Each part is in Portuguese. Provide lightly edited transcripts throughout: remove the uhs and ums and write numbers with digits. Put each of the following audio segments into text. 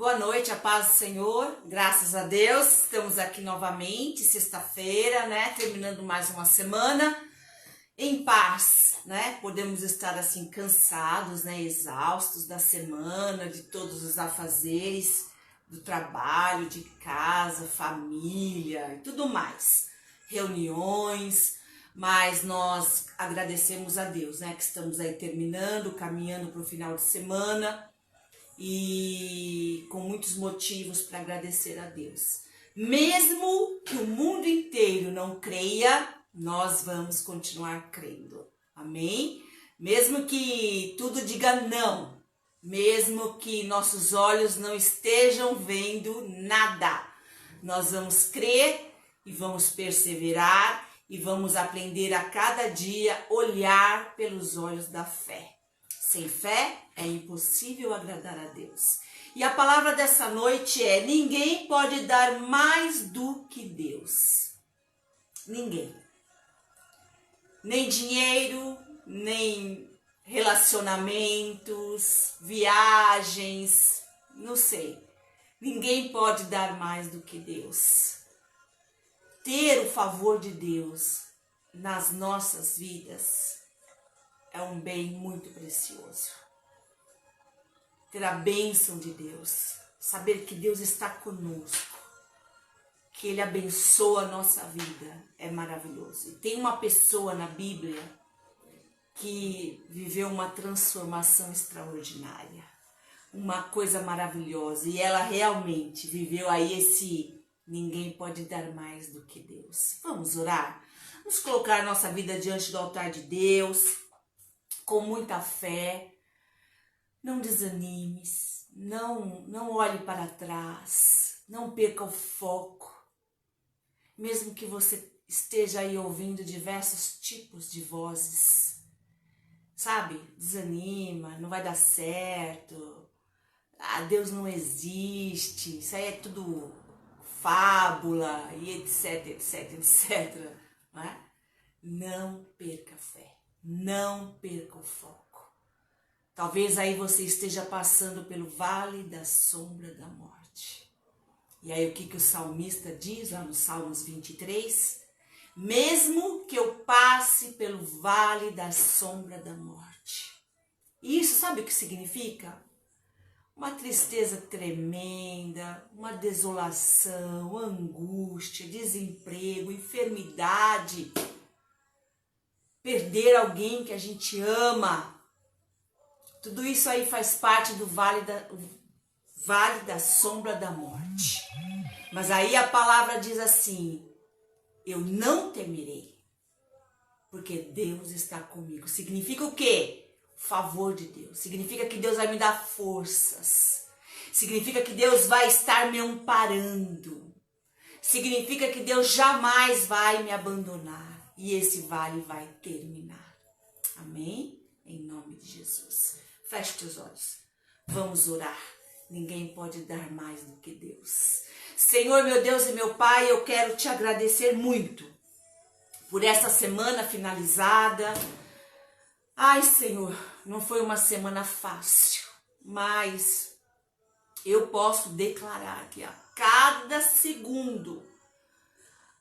Boa noite, a paz do Senhor, graças a Deus, estamos aqui novamente, sexta-feira, né, terminando mais uma semana, em paz, né, podemos estar assim cansados, né, exaustos da semana, de todos os afazeres, do trabalho, de casa, família e tudo mais, reuniões, mas nós agradecemos a Deus, né, que estamos aí terminando, caminhando para o final de semana, e com muitos motivos para agradecer a Deus. Mesmo que o mundo inteiro não creia, nós vamos continuar crendo. Amém? Mesmo que tudo diga não, mesmo que nossos olhos não estejam vendo nada, nós vamos crer e vamos perseverar e vamos aprender a cada dia olhar pelos olhos da fé. Sem fé é impossível agradar a Deus. E a palavra dessa noite é: ninguém pode dar mais do que Deus. Ninguém. Nem dinheiro, nem relacionamentos, viagens, não sei. Ninguém pode dar mais do que Deus. Ter o favor de Deus nas nossas vidas é um bem muito precioso. Ter a bênção de Deus, saber que Deus está conosco, que Ele abençoa a nossa vida, é maravilhoso. E tem uma pessoa na Bíblia que viveu uma transformação extraordinária, uma coisa maravilhosa, e ela realmente viveu aí esse ninguém pode dar mais do que Deus. Vamos orar? Vamos colocar nossa vida diante do altar de Deus, com muita fé. Não desanimes, não olhe para trás, não perca o foco. Mesmo que você esteja aí ouvindo diversos tipos de vozes, sabe? Desanima, não vai dar certo, Deus não existe, isso aí é tudo fábula e etc, etc, etc. Não é? Não perca a fé. Não perca o foco. Talvez aí você esteja passando pelo vale da sombra da morte. E aí o que o salmista diz lá no Salmos 23? Mesmo que eu passe pelo vale da sombra da morte. E isso sabe o que significa? Uma tristeza tremenda, uma desolação, angústia, desemprego, enfermidade, perder alguém que a gente ama. Tudo isso aí faz parte do vale da sombra da morte. Mas aí a palavra diz assim: eu não temerei, porque Deus está comigo. Significa o quê? O favor de Deus. Significa que Deus vai me dar forças. Significa que Deus vai estar me amparando. Significa que Deus jamais vai me abandonar. E esse vale vai terminar. Amém? Em nome de Jesus. Feche teus olhos. Vamos orar. Ninguém pode dar mais do que Deus. Senhor, meu Deus e meu Pai, eu quero te agradecer muito por essa semana finalizada. Ai, Senhor, não foi uma semana fácil, mas eu posso declarar que a cada segundo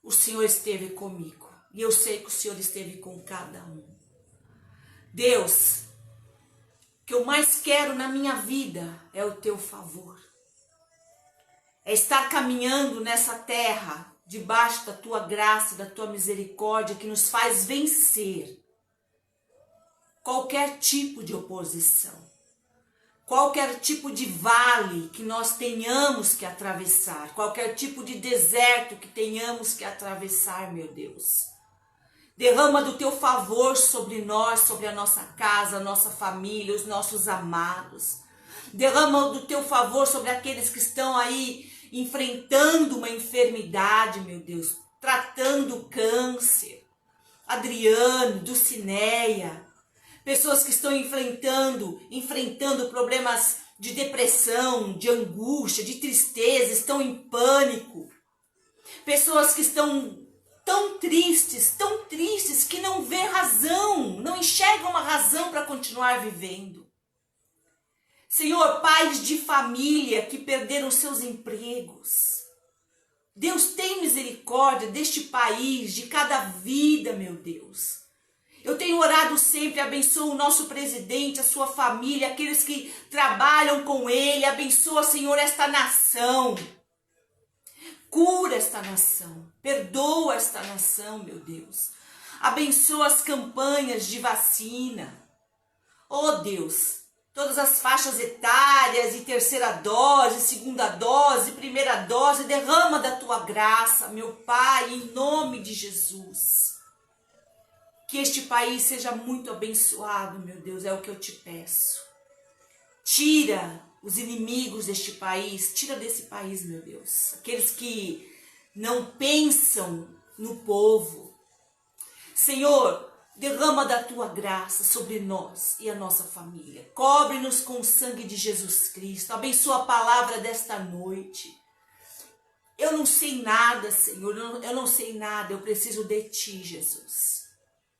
o Senhor esteve comigo. E eu sei que o Senhor esteve com cada um. Deus, o que eu mais quero na minha vida é o teu favor. É estar caminhando nessa terra, debaixo da tua graça, da tua misericórdia, que nos faz vencer qualquer tipo de oposição. Qualquer tipo de vale que nós tenhamos que atravessar. Qualquer tipo de deserto que tenhamos que atravessar, meu Deus. Derrama do teu favor sobre nós, sobre a nossa casa, a nossa família, os nossos amados. Derrama do teu favor sobre aqueles que estão aí enfrentando uma enfermidade, meu Deus, tratando câncer. Adriano, Dulcineia, pessoas que estão enfrentando problemas de depressão, de angústia, de tristeza, estão em pânico. Pessoas que estão tão tristes que não vê razão, não enxergam uma razão para continuar vivendo. Senhor, pais de família que perderam seus empregos. Deus, tem misericórdia deste país, de cada vida, meu Deus. Eu tenho orado sempre, abençoa o nosso presidente, a sua família, aqueles que trabalham com ele, abençoa, Senhor, esta nação. Cura esta nação, perdoa esta nação, meu Deus. Abençoa as campanhas de vacina. Oh Deus, todas as faixas etárias e terceira dose, segunda dose, primeira dose, derrama da tua graça, meu Pai, em nome de Jesus. Que este país seja muito abençoado, meu Deus, é o que eu te peço. Tira os inimigos deste país, tira desse país, meu Deus, aqueles que não pensam no povo. Senhor, derrama da tua graça sobre nós e a nossa família. Cobre-nos com o sangue de Jesus Cristo. Abençoa a palavra desta noite. Eu não sei nada, Senhor, eu não sei nada, eu preciso de ti, Jesus.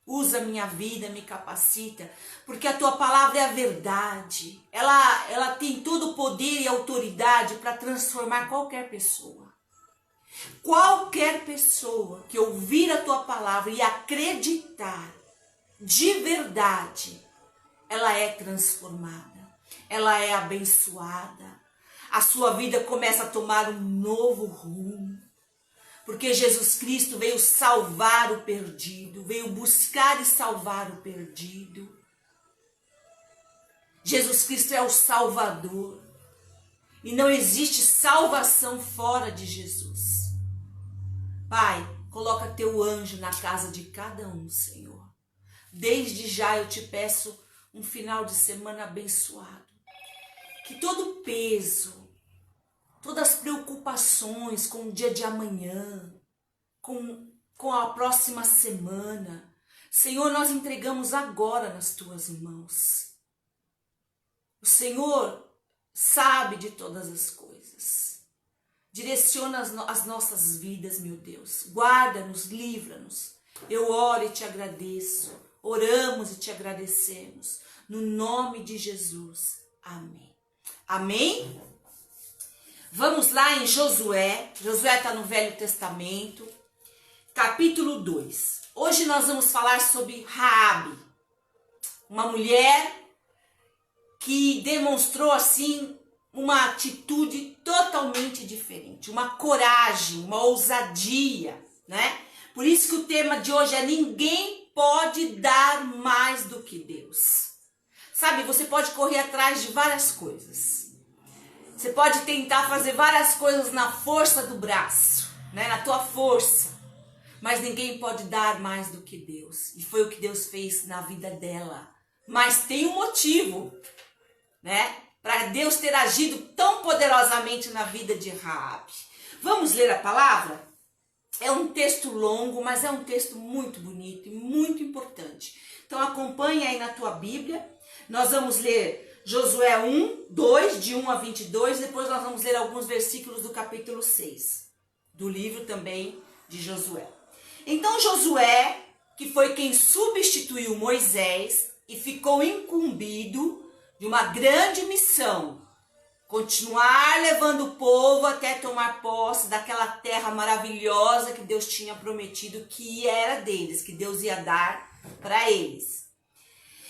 Usa a minha vida, me capacita, porque a tua palavra é a verdade. Ela tem todo o poder e autoridade para transformar qualquer pessoa. Qualquer pessoa que ouvir a tua palavra e acreditar de verdade, ela é transformada, ela é abençoada. A sua vida começa a tomar um novo rumo. Porque Jesus Cristo veio salvar o perdido, veio buscar e salvar o perdido. Jesus Cristo é o Salvador. E não existe salvação fora de Jesus. Pai, coloca teu anjo na casa de cada um, Senhor. Desde já eu te peço um final de semana abençoado. Que todo o peso, todas as preocupações com o dia de amanhã, com a próxima semana, Senhor, nós entregamos agora nas tuas mãos. O Senhor sabe de todas as coisas. Direciona as nossas vidas, meu Deus. Guarda-nos, livra-nos. Eu oro e te agradeço. Oramos e te agradecemos. No nome de Jesus. Amém. Amém? Vamos lá em Josué. Josué está no Velho Testamento, capítulo 2. Hoje nós vamos falar sobre Raabe, uma mulher que demonstrou assim uma atitude totalmente diferente, uma coragem, uma ousadia, né? Por isso que o tema de hoje é: ninguém pode dar mais do que Deus. Sabe, você pode correr atrás de várias coisas. Você pode tentar fazer várias coisas na força do braço, né? Na tua força. Mas ninguém pode dar mais do que Deus. E foi o que Deus fez na vida dela. Mas tem um motivo, né? Para Deus ter agido tão poderosamente na vida de Raabe. Vamos ler a palavra? É um texto longo, mas é um texto muito bonito e muito importante. Então acompanhe aí na tua Bíblia. Nós vamos ler Josué 1, 2, de 1 a 22. Depois nós vamos ler alguns versículos do capítulo 6, do livro também de Josué. Então Josué, que foi quem substituiu Moisés e ficou incumbido de uma grande missão, continuar levando o povo até tomar posse daquela terra maravilhosa que Deus tinha prometido que era deles, que Deus ia dar para eles.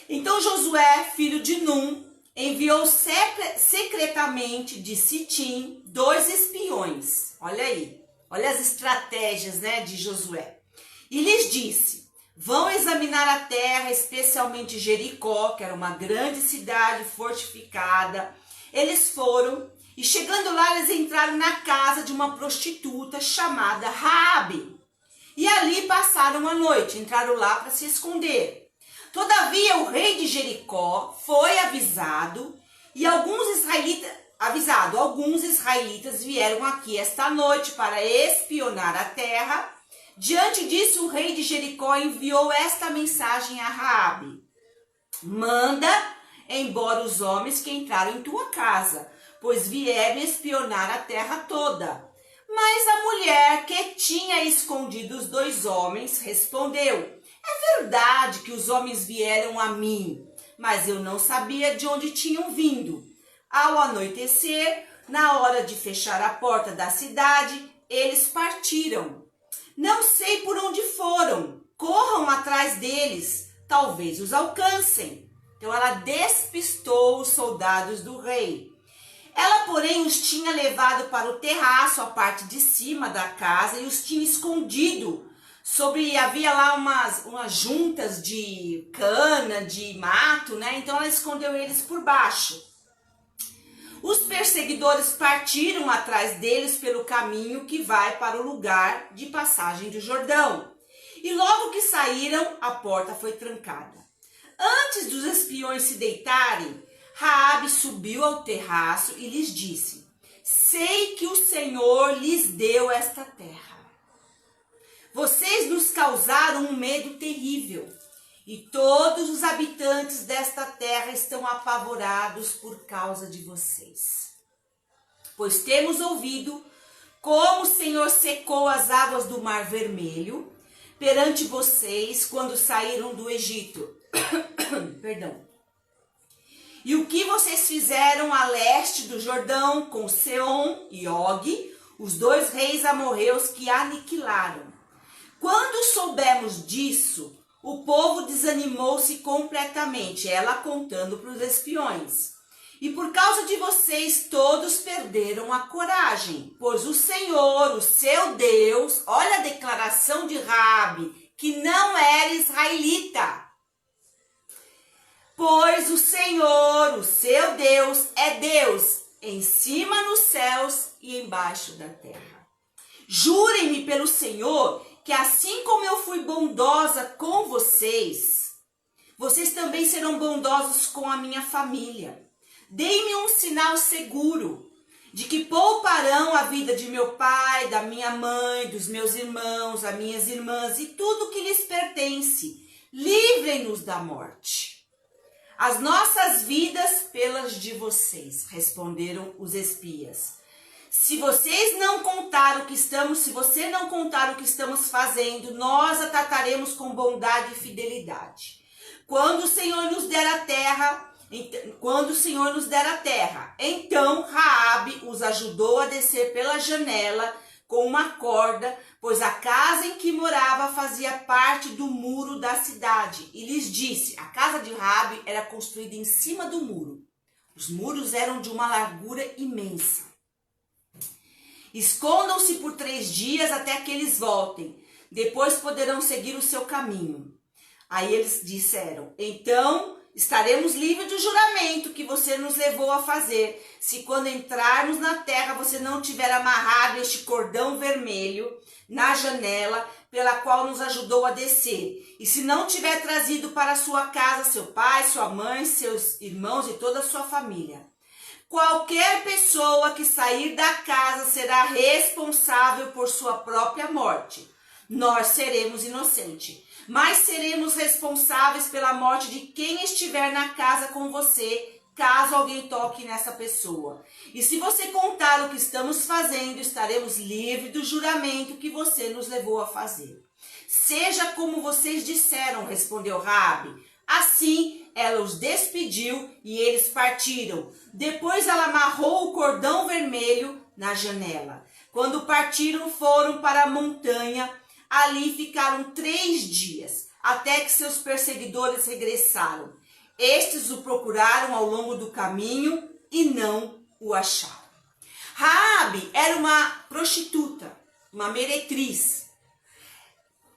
Então Josué, filho de Num, enviou secretamente de Sitim 2 espiões. Olha aí, olha as estratégias, né, de Josué. E lhes disse: vão examinar a terra, especialmente Jericó, que era uma grande cidade fortificada. Eles foram e, chegando lá, eles entraram na casa de uma prostituta chamada Raabe. E ali passaram a noite, entraram lá para se esconder. Todavia o rei de Jericó foi avisado e alguns israelitas vieram aqui esta noite para espionar a terra. Diante disso, o rei de Jericó enviou esta mensagem a Raabe: manda embora os homens que entraram em tua casa, pois vieram espionar a terra toda. Mas a mulher que tinha escondido os 2 homens respondeu: é verdade que os homens vieram a mim, mas eu não sabia de onde tinham vindo. Ao anoitecer, na hora de fechar a porta da cidade, eles partiram. Não sei por onde foram. Corram atrás deles. Talvez os alcancem. Então ela despistou os soldados do rei. Ela, porém, os tinha levado para o terraço, a parte de cima da casa, e os tinha escondido. Havia lá umas juntas de cana, de mato, né? Então ela escondeu eles por baixo. Os perseguidores partiram atrás deles pelo caminho que vai para o lugar de passagem do Jordão. E logo que saíram, a porta foi trancada. Antes dos espiões se deitarem, Raabe subiu ao terraço e lhes disse: sei que o Senhor lhes deu esta terra. Vocês nos causaram um medo terrível, e todos os habitantes desta terra estão apavorados por causa de vocês. Pois temos ouvido como o Senhor secou as águas do Mar Vermelho perante vocês quando saíram do Egito. Perdão. E o que vocês fizeram a leste do Jordão com Seom e Og, os dois reis amorreus que aniquilaram. Quando soubemos disso, o povo desanimou-se completamente, ela contando para os espiões. E por causa de vocês, todos perderam a coragem, pois o Senhor, o seu Deus, olha a declaração de Raabe, que não era israelita. Pois o Senhor, o seu Deus, é Deus, em cima nos céus e embaixo da terra. Jurem-me pelo Senhor, que assim como eu fui bondosa com vocês, vocês também serão bondosos com a minha família. Deem-me um sinal seguro de que pouparão a vida de meu pai, da minha mãe, dos meus irmãos, das minhas irmãs e tudo que lhes pertence. Livrem-nos da morte. As nossas vidas pelas de vocês, responderam os espias. Se você não contar o que estamos fazendo, nós a trataremos com bondade e fidelidade. Quando o Senhor nos der a terra, então Raabe os ajudou a descer pela janela com uma corda, pois a casa em que morava fazia parte do muro da cidade. E lhes disse, a casa de Raabe era construída em cima do muro. Os muros eram de uma largura imensa. Escondam-se por 3 dias até que eles voltem. Depois poderão seguir o seu caminho. Aí eles disseram, então estaremos livres do juramento que você nos levou a fazer. Se quando entrarmos na terra você não tiver amarrado este cordão vermelho na janela pela qual nos ajudou a descer. E se não tiver trazido para sua casa seu pai, sua mãe, seus irmãos e toda a sua família. Qualquer pessoa que sair da casa será responsável por sua própria morte. Nós seremos inocentes, mas seremos responsáveis pela morte de quem estiver na casa com você, caso alguém toque nessa pessoa. E se você contar o que estamos fazendo, estaremos livres do juramento que você nos levou a fazer. Seja como vocês disseram, respondeu Raabe. Assim, ela os despediu e eles partiram. Depois ela amarrou o cordão vermelho na janela. Quando partiram, foram para a montanha. Ali ficaram 3 dias, até que seus perseguidores regressaram. Estes o procuraram ao longo do caminho e não o acharam. Raabe era uma prostituta, uma meretriz.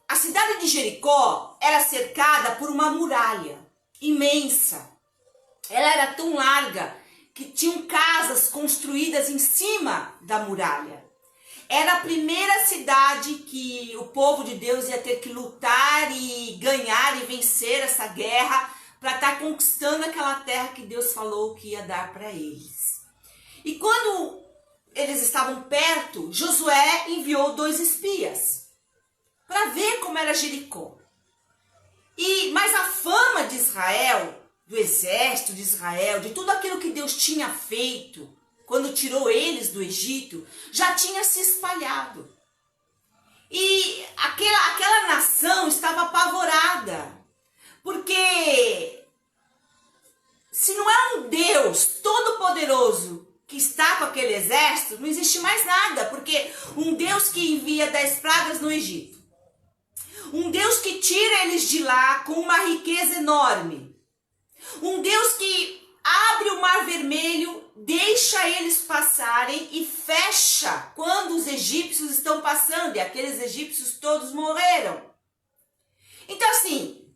A cidade de Jericó era cercada por uma muralha imensa. Ela era tão larga que tinham casas construídas em cima da muralha. Era a primeira cidade que o povo de Deus ia ter que lutar e ganhar e vencer essa guerra para estar conquistando aquela terra que Deus falou que ia dar para eles. E quando eles estavam perto, Josué enviou 2 espias para ver como era Jericó. Mas a fama de Israel, do exército de Israel, de tudo aquilo que Deus tinha feito quando tirou eles do Egito, já tinha se espalhado. E aquela nação estava apavorada, porque Se não é um Deus todo-poderoso que está com aquele exército, não existe mais nada, porque um Deus que envia 10 pragas no Egito, um Deus que tira eles de lá com uma riqueza enorme, um Deus que abre o mar vermelho, deixa eles passarem e fecha quando os egípcios estão passando, e aqueles egípcios todos morreram. Então assim,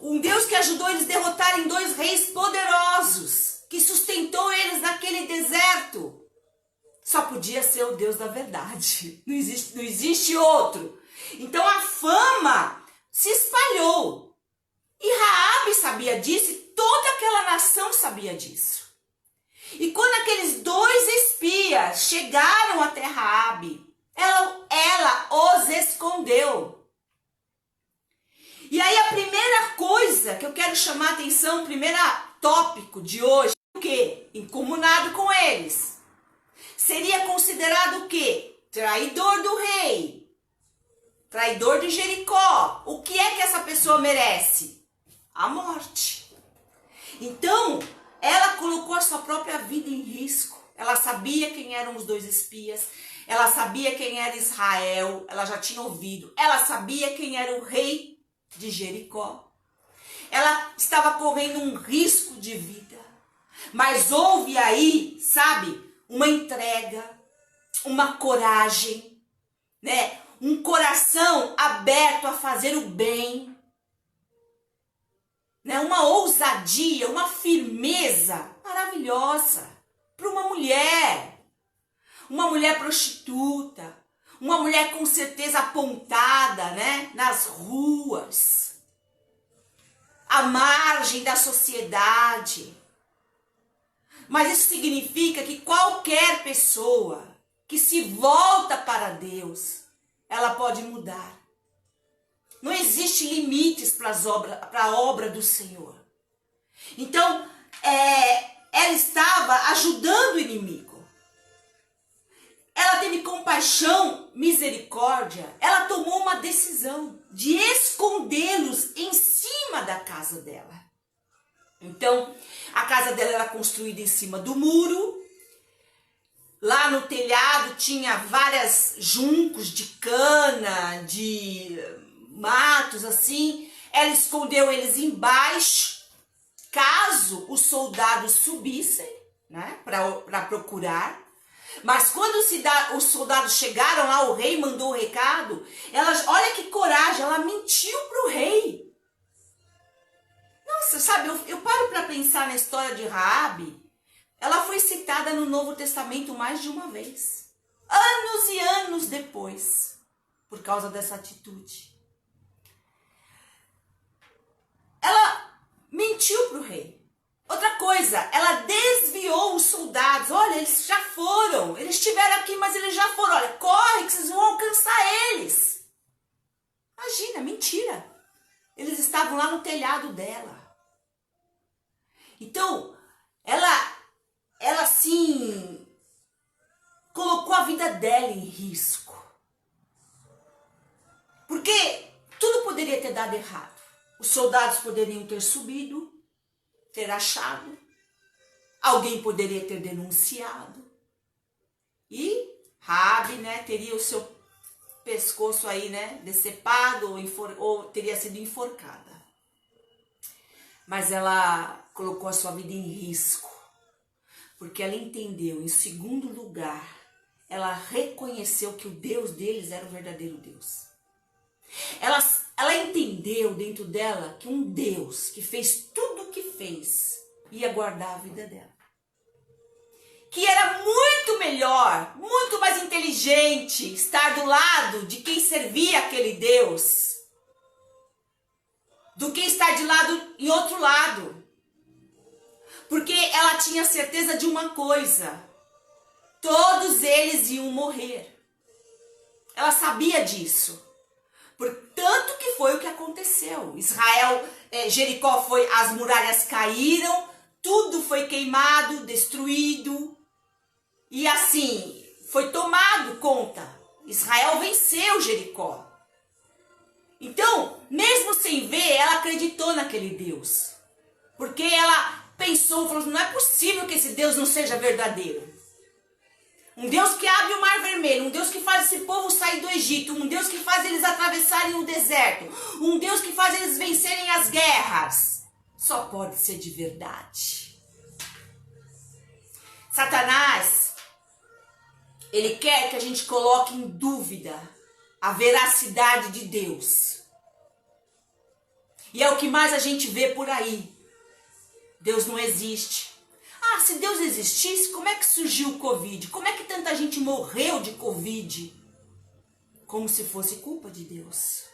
um Deus que ajudou eles a derrotarem 2 reis poderosos, que sustentou eles naquele deserto, só podia ser o Deus da verdade, não existe outro. Então a fama se espalhou, e Raabe sabia disso, e toda aquela nação sabia disso. E quando aqueles 2 espias chegaram até Raabe, ela os escondeu. E aí a primeira coisa que eu quero chamar a atenção, o primeiro tópico de hoje, o quê? Incomunado com eles. Seria considerado o quê? Traidor do rei. Traidor de Jericó. O que é que essa pessoa merece? A morte. Então, ela colocou a sua própria vida em risco. Ela sabia quem eram os 2 espias. Ela sabia quem era Israel. Ela já tinha ouvido. Ela sabia quem era o rei de Jericó. Ela estava correndo um risco de vida. Mas houve aí, sabe, uma entrega, uma coragem, né? Um coração aberto a fazer o bem, né? Uma ousadia, uma firmeza maravilhosa para uma mulher prostituta, uma mulher com certeza apontada, né? Nas ruas, à margem da sociedade. Mas isso significa que qualquer pessoa que se volta para Deus, ela pode mudar. Não existe limites para a obra do Senhor. Então, ela estava ajudando o inimigo. Ela teve compaixão, misericórdia. Ela tomou uma decisão de escondê-los em cima da casa dela. Então, a casa dela era construída em cima do muro. Lá no telhado tinha várias juncos de cana, de matos assim. Ela escondeu eles embaixo, caso os soldados subissem, né, para procurar. Mas quando os soldados chegaram lá, o rei mandou o recado. Olha que coragem, ela mentiu para o rei. Nossa, sabe, eu paro para pensar na história de Raabe. Ela foi citada no Novo Testamento mais de uma vez. Anos e anos depois. Por causa dessa atitude. Ela mentiu para o rei. Outra coisa, ela desviou os soldados. Olha, eles já foram. Eles estiveram aqui, mas eles já foram. Olha, corre que vocês vão alcançar eles. Imagina, mentira. Eles estavam lá no telhado dela. Então, ela assim, colocou a vida dela em risco. Porque tudo poderia ter dado errado. Os soldados poderiam ter subido, ter achado. Alguém poderia ter denunciado. E Raabe, né, teria o seu pescoço aí, né, decepado ou teria sido enforcada. Mas ela colocou a sua vida em risco. Porque ela entendeu, em segundo lugar, ela reconheceu que o Deus deles era o verdadeiro Deus. Ela entendeu dentro dela que um Deus que fez tudo o que fez ia guardar a vida dela. Que era muito melhor, muito mais inteligente estar do lado de quem servia aquele Deus do que estar de lado em outro lado. Porque ela tinha certeza de uma coisa: todos eles iam morrer. Ela sabia disso. Portanto que foi o que aconteceu. Jericó as muralhas caíram, tudo foi queimado, destruído. E assim, foi tomado conta. Israel venceu Jericó. Então, mesmo sem ver, ela acreditou naquele Deus. Porque ela pensou, falou assim, não é possível que esse Deus não seja verdadeiro. Um Deus que abre o mar vermelho, um Deus que faz esse povo sair do Egito, um Deus que faz eles atravessarem o deserto, um Deus que faz eles vencerem as guerras. Só pode ser de verdade. Satanás, ele quer que a gente coloque em dúvida a veracidade de Deus. E é o que mais a gente vê por aí. Deus não existe. Ah, se Deus existisse, como é que surgiu o Covid? Como é que tanta gente morreu de Covid? Como se fosse culpa de Deus.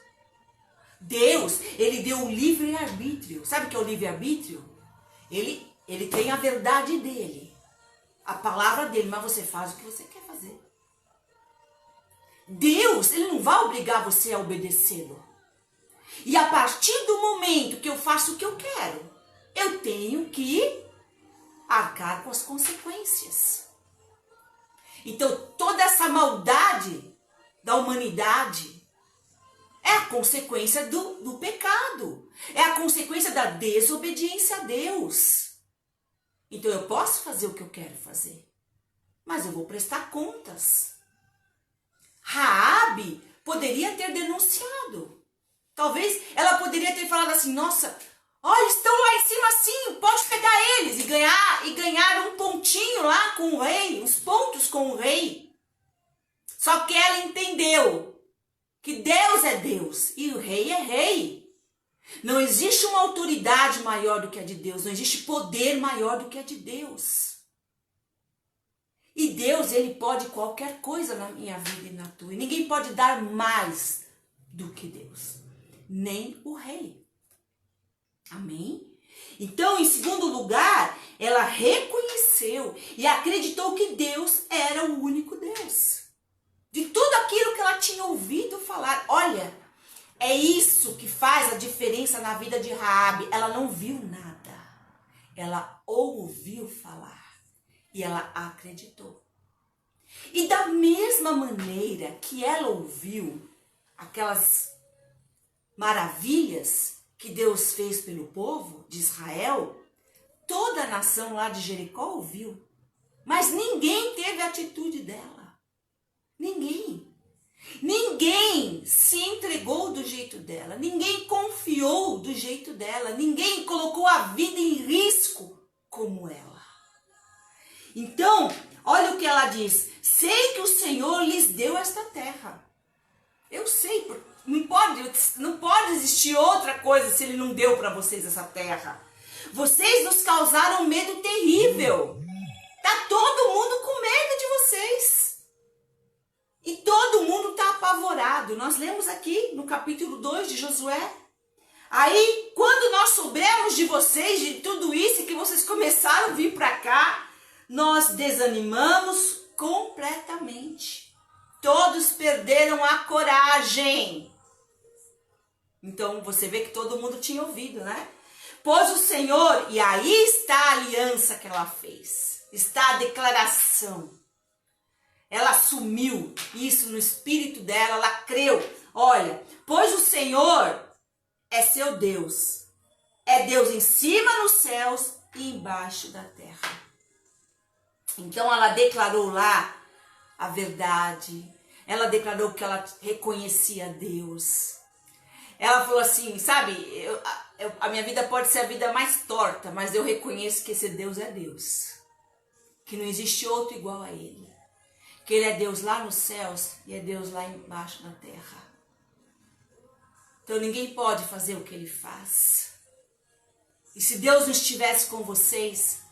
Deus, ele deu o livre-arbítrio. Sabe o que é o livre-arbítrio? Ele tem a verdade dele. A palavra dele, mas você faz o que você quer fazer. Deus, ele não vai obrigar você a obedecê-lo. E a partir do momento que eu faço o que eu quero, eu tenho que arcar com as consequências. Então, toda essa maldade da humanidade é a consequência do pecado. É a consequência da desobediência a Deus. Então, eu posso fazer o que eu quero fazer, mas eu vou prestar contas. Raabe poderia ter denunciado. Talvez ela poderia ter falado assim, nossa, olha, estão lá em cima assim, pode pegar eles e ganhar um pontinho lá com o rei, uns pontos com o rei. Só que ela entendeu que Deus é Deus e o rei é rei. Não existe uma autoridade maior do que a de Deus, não existe poder maior do que a de Deus. E Deus, ele pode qualquer coisa na minha vida e na tua. E ninguém pode dar mais do que Deus, nem o rei. Amém? Então, em segundo lugar, ela reconheceu e acreditou que Deus era o único Deus. De tudo aquilo que ela tinha ouvido falar. Olha, é isso que faz a diferença na vida de Raabe. Ela não viu nada. Ela ouviu falar e ela acreditou. E da mesma maneira que ela ouviu aquelas maravilhas que Deus fez pelo povo de Israel, toda a nação lá de Jericó ouviu, mas ninguém teve a atitude dela. Ninguém se entregou do jeito dela, ninguém confiou do jeito dela, ninguém colocou a vida em risco como ela. Então, olha o que ela diz, sei que o Senhor lhes deu esta terra. Eu sei, não pode existir outra coisa se ele não deu para vocês essa terra. Vocês nos causaram um medo terrível. Tá todo mundo com medo de vocês. E todo mundo está apavorado. Nós lemos aqui no capítulo 2 de Josué. Aí, quando nós soubemos de vocês, de tudo isso, que vocês começaram a vir para cá, nós desanimamos completamente. Todos perderam a coragem. Então, você vê que todo mundo tinha ouvido, né? Pois o Senhor, e aí está a aliança que ela fez. Está a declaração. Ela assumiu isso no espírito dela, ela creu. Olha, pois o Senhor é seu Deus. É Deus em cima nos céus e embaixo da terra. Então ela declarou lá a verdade. Ela declarou que ela reconhecia Deus. Ela falou assim, sabe, a minha vida pode ser a vida mais torta, mas eu reconheço que esse Deus é Deus. Que não existe outro igual a Ele. Que Ele é Deus lá nos céus e é Deus lá embaixo na terra. Então ninguém pode fazer o que Ele faz. E se Deus não estivesse com vocês,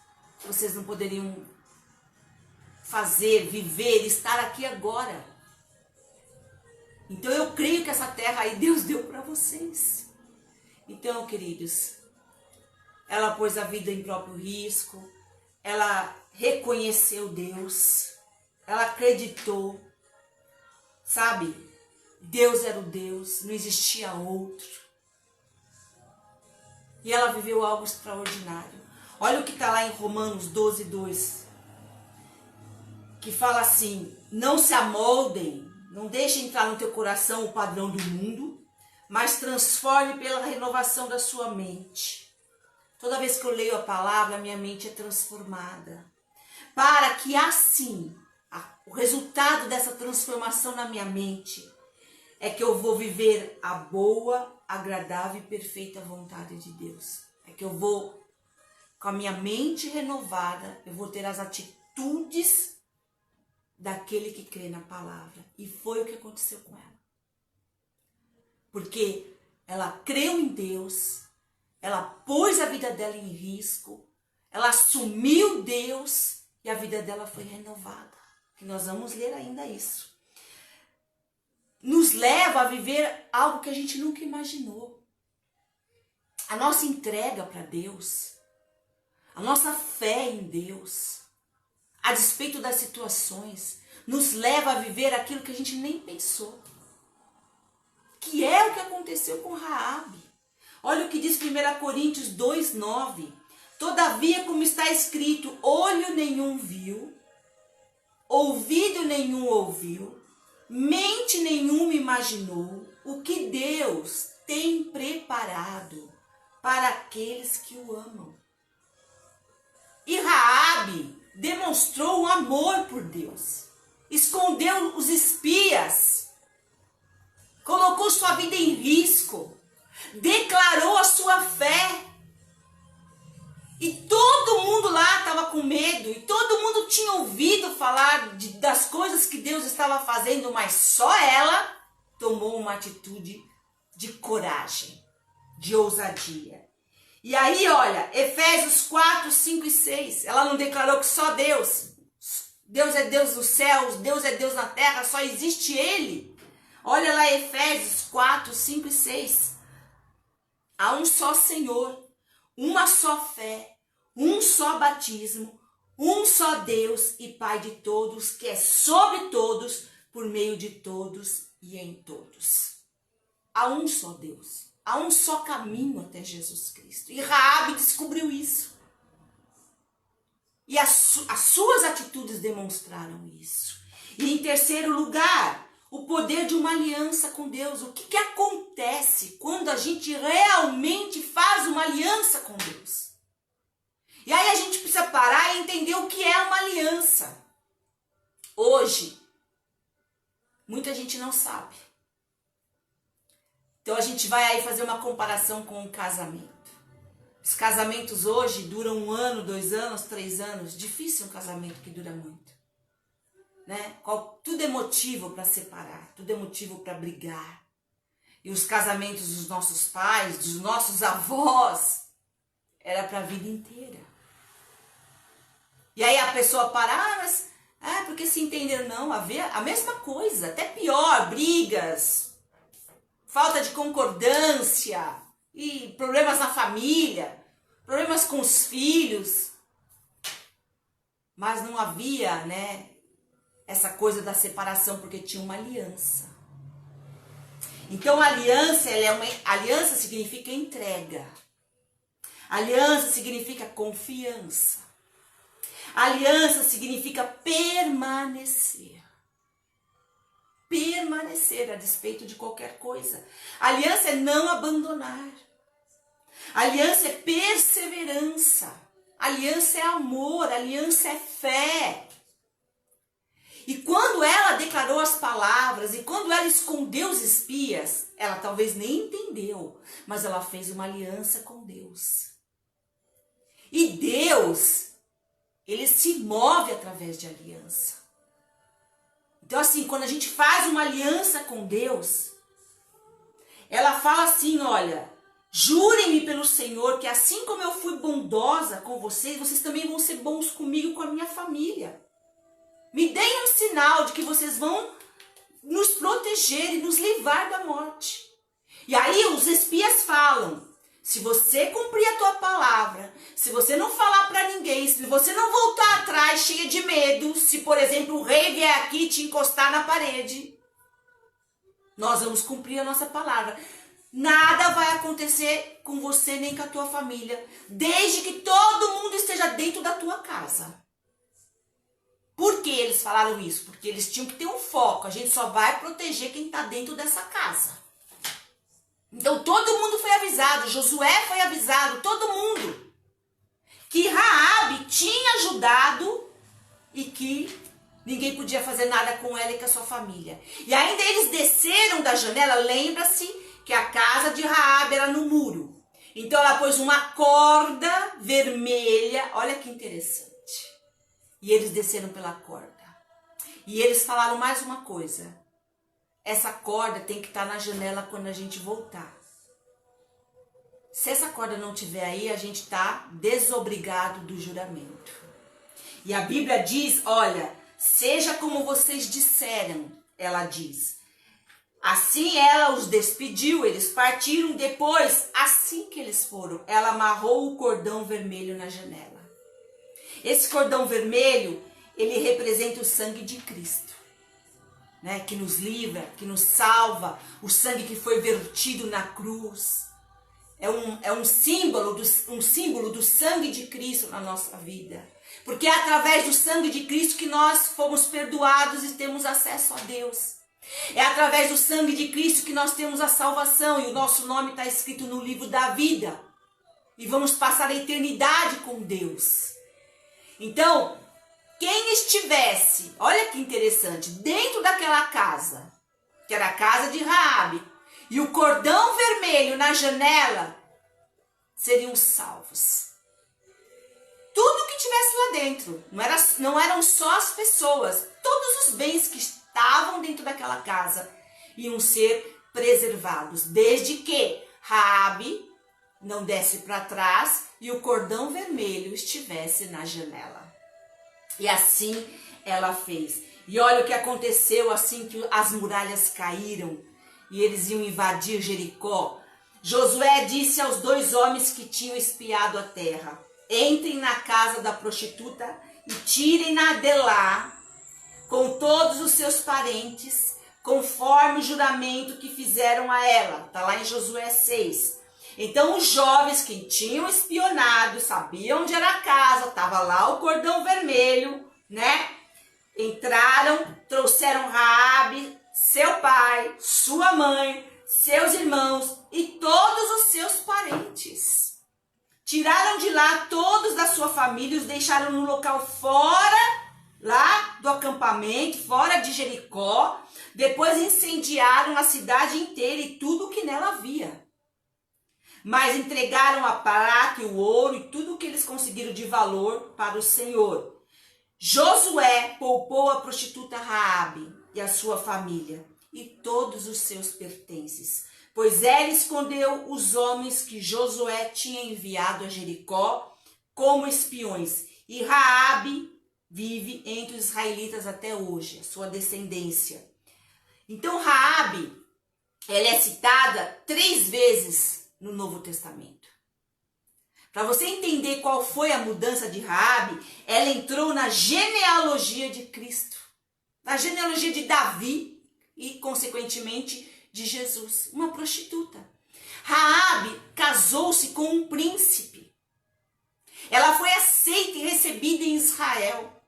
vocês não poderiam fazer, viver, estar aqui agora. Então eu creio que essa terra aí Deus deu para vocês. Então, queridos, ela pôs a vida em próprio risco, ela reconheceu Deus, ela acreditou, sabe? Deus era o Deus, não existia outro. E ela viveu algo extraordinário. Olha o que está lá em Romanos 12, 2. Que fala assim, não se amoldem, não deixe entrar no teu coração o padrão do mundo, mas transforme pela renovação da sua mente. Toda vez que eu leio a palavra, minha mente é transformada. Para que assim, o resultado dessa transformação na minha mente é que eu vou viver a boa, agradável e perfeita vontade de Deus. É que eu vou, com a minha mente renovada, eu vou ter as atitudes daquele que crê na palavra. E foi o que aconteceu com ela. Porque ela creu em Deus, ela pôs a vida dela em risco, ela assumiu Deus e a vida dela foi renovada. Que nós vamos ler ainda isso. Nos leva a viver algo que a gente nunca imaginou. A nossa entrega para Deus, a nossa fé em Deus, a despeito das situações, nos leva a viver aquilo que a gente nem pensou. Que é o que aconteceu com Raabe. Olha o que diz 1 Coríntios 2:9. Todavia, como está escrito, olho nenhum viu, ouvido nenhum ouviu, mente nenhuma imaginou o que Deus tem preparado para aqueles que o amam. E Raabe demonstrou o amor por Deus, escondeu os espias, colocou sua vida em risco, declarou a sua fé. E todo mundo lá estava com medo, e todo mundo tinha ouvido falar das coisas que Deus estava fazendo, mas só ela tomou uma atitude de coragem, de ousadia. E aí, olha, Efésios 4, 5 e 6, ela não declarou que só Deus é Deus dos céus, Deus é Deus na terra, só existe Ele. Olha lá Efésios 4, 5 e 6. Há um só Senhor, uma só fé, um só batismo, um só Deus e Pai de todos, que é sobre todos, por meio de todos e em todos. Há um só Deus, há um só caminho até Jesus Cristo. E Raabe descobriu isso. E as suas atitudes demonstraram isso. E em terceiro lugar, o poder de uma aliança com Deus. O que acontece quando a gente realmente faz uma aliança com Deus? E aí a gente precisa parar e entender o que é uma aliança. Hoje, muita gente não sabe. Então a gente vai aí fazer uma comparação com o casamento. Os casamentos hoje duram 1 ano, 2 anos, 3 anos. Difícil um casamento que dura muito. Né? Tudo é motivo para separar, tudo é motivo para brigar. E os casamentos dos nossos pais, dos nossos avós, era para a vida inteira. E aí a pessoa para, mas porque se entenderam, não, a mesma coisa, até pior, brigas, falta de concordância, e problemas na família, problemas com os filhos. Mas não havia, né, essa coisa da separação, porque tinha uma aliança. Então, aliança significa entrega. Aliança significa confiança. Aliança significa permanecer. Permanecer a despeito de qualquer coisa. Aliança é não abandonar. Aliança é perseverança. Aliança é amor. Aliança é fé. E quando ela declarou as palavras e quando ela escondeu os espias, ela talvez nem entendeu, mas ela fez uma aliança com Deus. E Deus, Ele se move através de aliança. Então assim, quando a gente faz uma aliança com Deus, ela fala assim, olha, jurem-me pelo Senhor que assim como eu fui bondosa com vocês, vocês também vão ser bons comigo e com a minha família. Me deem um sinal de que vocês vão nos proteger e nos livrar da morte. E aí os espias falam, se você cumprir a tua palavra, se você não falar para ninguém, se você não voltar atrás cheia de medo, se por exemplo o rei vier aqui te encostar na parede, nós vamos cumprir a nossa palavra. Nada vai acontecer com você nem com a tua família, desde que todo mundo esteja dentro da tua casa. Por que eles falaram isso? Porque eles tinham que ter um foco. A gente só vai proteger quem está dentro dessa casa. Então todo mundo foi avisado. Josué foi avisado. Todo mundo. que Raabe tinha ajudado e que ninguém podia fazer nada com ela e com a sua família. E ainda eles desceram da janela, lembra-se que a casa de Raabe era no muro. Então ela pôs uma corda vermelha, olha que interessante. E eles desceram pela corda. E eles falaram mais uma coisa. Essa corda tem que estar na janela quando a gente voltar. Se essa corda não estiver aí, a gente está desobrigado do juramento. E a Bíblia diz, olha, seja como vocês disseram, ela diz. Assim ela os despediu, eles partiram. Depois, assim que eles foram, ela amarrou o cordão vermelho na janela. Esse cordão vermelho, ele representa o sangue de Cristo, né? Que nos livra, que nos salva, o sangue que foi vertido na cruz. É um símbolo do sangue de Cristo na nossa vida. Porque é através do sangue de Cristo que nós fomos perdoados e temos acesso a Deus. É através do sangue de Cristo que nós temos a salvação e o nosso nome está escrito no livro da vida. E vamos passar a eternidade com Deus. Então, quem estivesse, olha que interessante, dentro daquela casa, que era a casa de Raabe, e o cordão vermelho na janela, seriam salvos. Tudo que tivesse lá dentro, não eram só as pessoas, todos os bens que estavam dentro daquela casa iam ser preservados, desde que Raabe não desse para trás e o cordão vermelho estivesse na janela. E assim ela fez. E olha o que aconteceu assim que as muralhas caíram e eles iam invadir Jericó. Josué disse aos 2 homens que tinham espiado a terra: entrem na casa da prostituta e tirem-na de lá com todos os seus parentes, conforme o juramento que fizeram a ela. Está lá em Josué 6. Então os jovens que tinham espionado, sabiam onde era a casa, estava lá o cordão vermelho, né? Entraram, trouxeram Raabe, seu pai, sua mãe, seus irmãos e todos os seus parentes. Tiraram de lá todos da sua família e os deixaram no local fora, lá do acampamento, fora de Jericó. Depois incendiaram a cidade inteira e tudo o que nela havia. Mas entregaram a prata e o ouro e tudo o que eles conseguiram de valor para o Senhor. Josué poupou a prostituta Raabe e a sua família e todos os seus pertences, pois ela escondeu os homens que Josué tinha enviado a Jericó como espiões. E Raabe vive entre os israelitas até hoje, a sua descendência. Então Raabe, ela é citada 3 vezes no Novo Testamento. Para você entender qual foi a mudança de Raabe, ela entrou na genealogia de Cristo, na genealogia de Davi e, consequentemente, de Jesus, uma prostituta. Raabe casou-se com um príncipe. Ela foi aceita e recebida em Israel.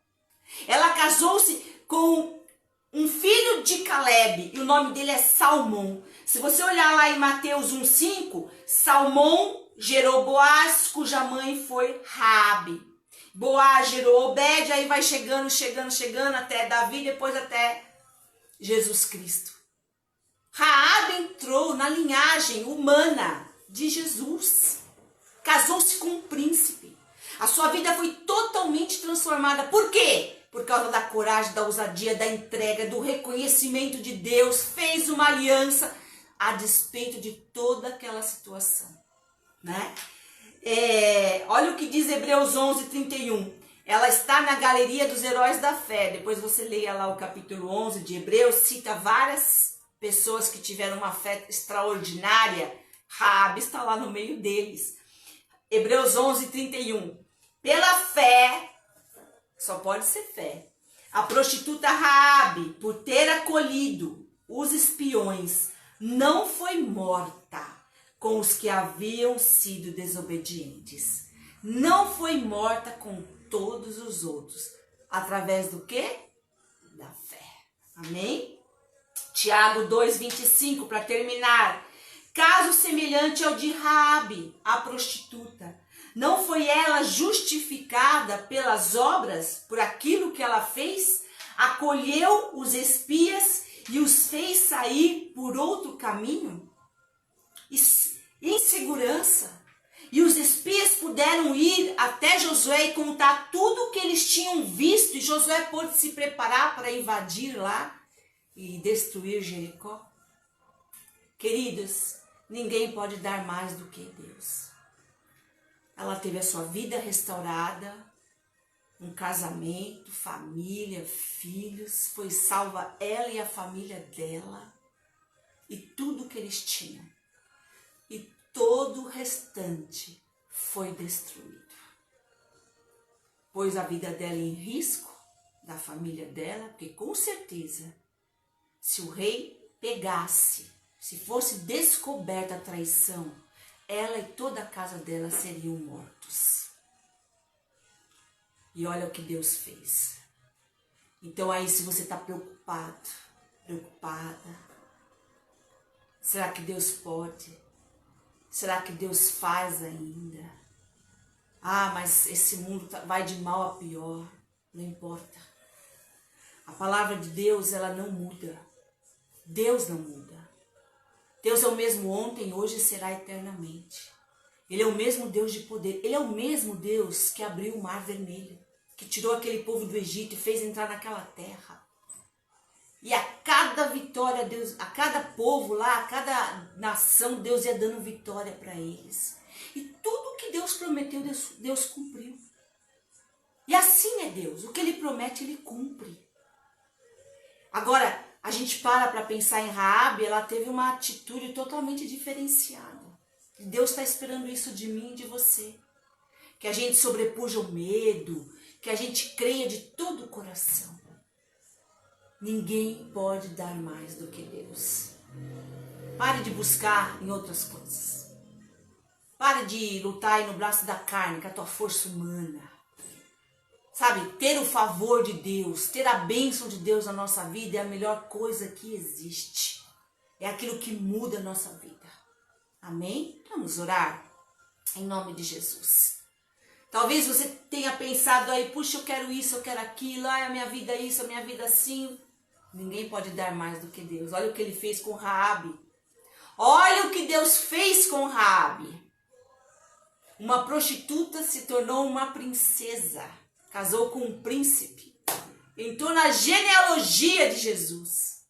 Ela casou-se com um filho de Caleb, e o nome dele é Salmão. Se você olhar lá em Mateus 1,5, Salmão gerou Boaz, cuja mãe foi Raabe. Boaz gerou Obed, aí vai chegando até Davi, depois até Jesus Cristo. Raabe entrou na linhagem humana de Jesus. Casou-se com um príncipe. A sua vida foi totalmente transformada. Por quê? Por causa da coragem, da ousadia, da entrega, do reconhecimento de Deus. Fez uma aliança a despeito de toda aquela situação, né? Olha o que diz Hebreus 11:31. Ela está na galeria dos heróis da fé. Depois você leia lá o capítulo 11 de Hebreus, cita várias pessoas que tiveram uma fé extraordinária. Raabe está lá no meio deles. Hebreus 11:31. Pela fé, só pode ser fé, a prostituta Raabe, por ter acolhido os espiões, não foi morta com os que haviam sido desobedientes. Não foi morta com todos os outros. Através do quê? Da fé. Amém? Tiago 2:25, para terminar. Caso semelhante ao de Raabe, a prostituta. Não foi ela justificada pelas obras, por aquilo que ela fez? Acolheu os espias e os fez sair por outro caminho? Em segurança. E os espias puderam ir até Josué e contar tudo o que eles tinham visto. E Josué pôde se preparar para invadir lá e destruir Jericó. Queridos, ninguém pode dar mais do que Deus. Ela teve a sua vida restaurada, um casamento, família, filhos. Foi salva ela e a família dela. E tudo que eles tinham. E todo o restante foi destruído. Pôs a vida dela em risco, da família dela, porque com certeza, se o rei pegasse, se fosse descoberta a traição, ela e toda a casa dela seriam mortos. E olha o que Deus fez. Então aí, se você está preocupada, será que Deus pode? Será que Deus faz ainda? Ah, mas esse mundo vai de mal a pior. Não importa. A palavra de Deus, ela não muda. Deus não muda. Deus é o mesmo ontem, hoje e será eternamente. Ele é o mesmo Deus de poder. Ele é o mesmo Deus que abriu o mar vermelho, que tirou aquele povo do Egito e fez entrar naquela terra. E a cada vitória, Deus, a cada povo lá, a cada nação, Deus ia dando vitória para eles. E tudo que Deus prometeu, Deus cumpriu. E assim é Deus. O que Ele promete, Ele cumpre. Agora, a gente para pensar em Raabe, ela teve uma atitude totalmente diferenciada. E Deus está esperando isso de mim e de você. Que a gente sobrepuja o medo, que a gente creia de todo o coração. Ninguém pode dar mais do que Deus. Pare de buscar em outras coisas. Pare de lutar aí no braço da carne, com a tua força humana. Sabe, ter o favor de Deus, ter a bênção de Deus na nossa vida é a melhor coisa que existe. É aquilo que muda a nossa vida. Amém? Vamos orar? Em nome de Jesus. Talvez você tenha pensado aí, puxa, eu quero isso, eu quero aquilo, a minha vida é isso, a minha vida é assim. Ninguém pode dar mais do que Deus. Olha o que Ele fez com Raabe. Olha o que Deus fez com Raabe. Uma prostituta se tornou uma princesa. Casou com um príncipe. Entrou na genealogia de Jesus.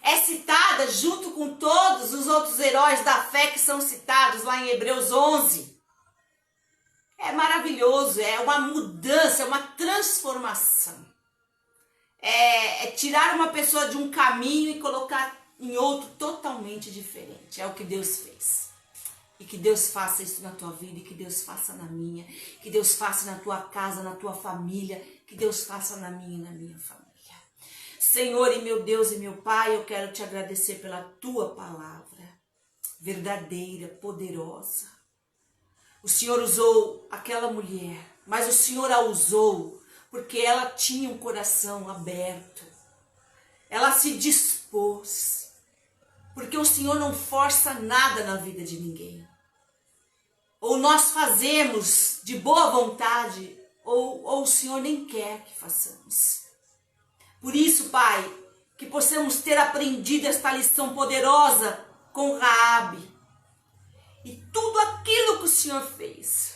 É citada junto com todos os outros heróis da fé que são citados lá em Hebreus 11. É maravilhoso, é uma mudança, é uma transformação. É tirar uma pessoa de um caminho e colocar em outro totalmente diferente. É o que Deus fez. E que Deus faça isso na tua vida, e que Deus faça na minha, que Deus faça na tua casa, na tua família, que Deus faça na minha e na minha família. Senhor e meu Deus e meu Pai, eu quero te agradecer pela tua palavra, verdadeira, poderosa. O Senhor usou aquela mulher, mas o Senhor a usou porque ela tinha um coração aberto. Ela se dispôs. Porque o Senhor não força nada na vida de ninguém. Ou nós fazemos de boa vontade, ou o Senhor nem quer que façamos. Por isso, Pai, que possamos ter aprendido esta lição poderosa com Raabe. E tudo aquilo que o Senhor fez.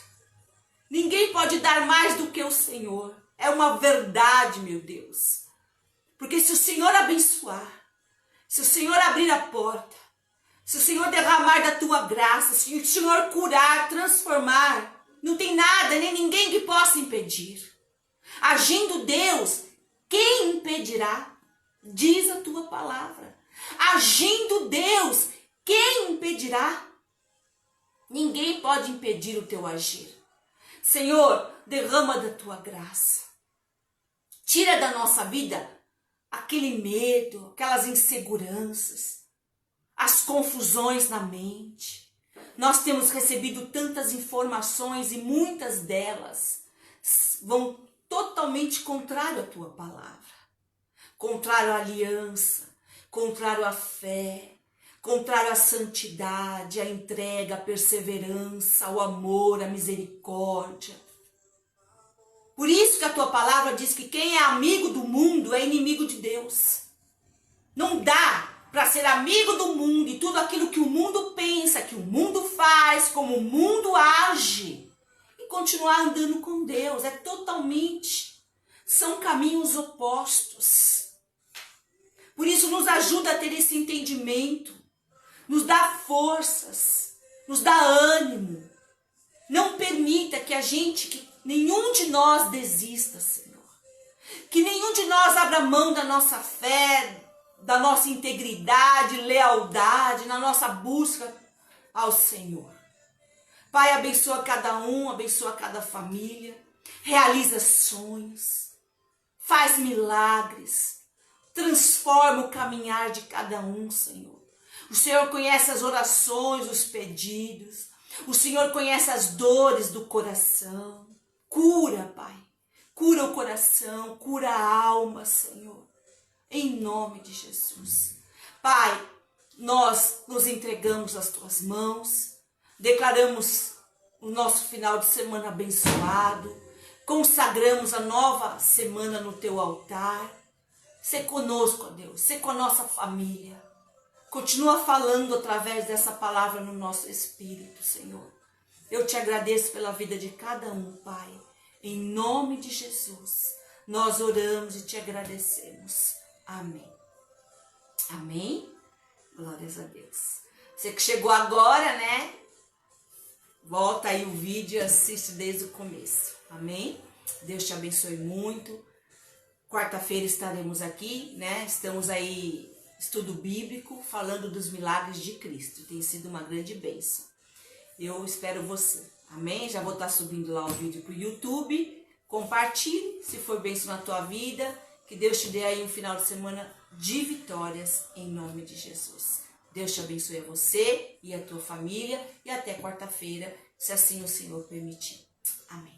Ninguém pode dar mais do que o Senhor. É uma verdade, meu Deus. Porque se o Senhor abençoar, se o Senhor abrir a porta, se o Senhor derramar da tua graça, se o Senhor curar, transformar, não tem nada, nem ninguém que possa impedir. Agindo Deus, quem impedirá? Diz a tua palavra. Agindo Deus, quem impedirá? Ninguém pode impedir o teu agir. Senhor, derrama da tua graça. Tira da nossa vida aquele medo, aquelas inseguranças, as confusões na mente. Nós temos recebido tantas informações e muitas delas vão totalmente contrário à tua palavra. Contrário à aliança, contrário à fé, contrário à santidade, à entrega, à perseverança, ao amor, à misericórdia. Por isso que a tua palavra diz que quem é amigo do mundo é inimigo de Deus. Não dá para ser amigo do mundo e tudo aquilo que o mundo pensa, que o mundo faz, como o mundo age, e continuar andando com Deus. É totalmente, são caminhos opostos. Por isso nos ajuda a ter esse entendimento, nos dá forças, nos dá ânimo. Não permita que nenhum de nós desista, Senhor. Que nenhum de nós abra mão da nossa fé, da nossa integridade, lealdade, na nossa busca ao Senhor. Pai, abençoa cada um, abençoa cada família, realiza sonhos, faz milagres, transforma o caminhar de cada um, Senhor. O Senhor conhece as orações, os pedidos, o Senhor conhece as dores do coração. Cura, Pai, cura o coração, cura a alma, Senhor. Em nome de Jesus. Pai, nós nos entregamos às tuas mãos, declaramos o nosso final de semana abençoado, consagramos a nova semana no teu altar. Sê conosco, ó Deus, sê com a nossa família. Continua falando através dessa palavra no nosso espírito, Senhor. Eu te agradeço pela vida de cada um, Pai. Em nome de Jesus, nós oramos e te agradecemos. Amém. Amém? Glórias a Deus. Você que chegou agora, né? Volta aí o vídeo e assiste desde o começo. Amém? Deus te abençoe muito. Quarta-feira estaremos aqui, né? Estamos aí, estudo bíblico, falando dos milagres de Cristo. Tem sido uma grande bênção. Eu espero você. Amém? Já vou estar subindo lá o vídeo para o YouTube. Compartilhe, se for bênção na tua vida. Que Deus te dê aí um final de semana de vitórias, em nome de Jesus. Deus te abençoe a você e a tua família. E até quarta-feira, se assim o Senhor permitir. Amém.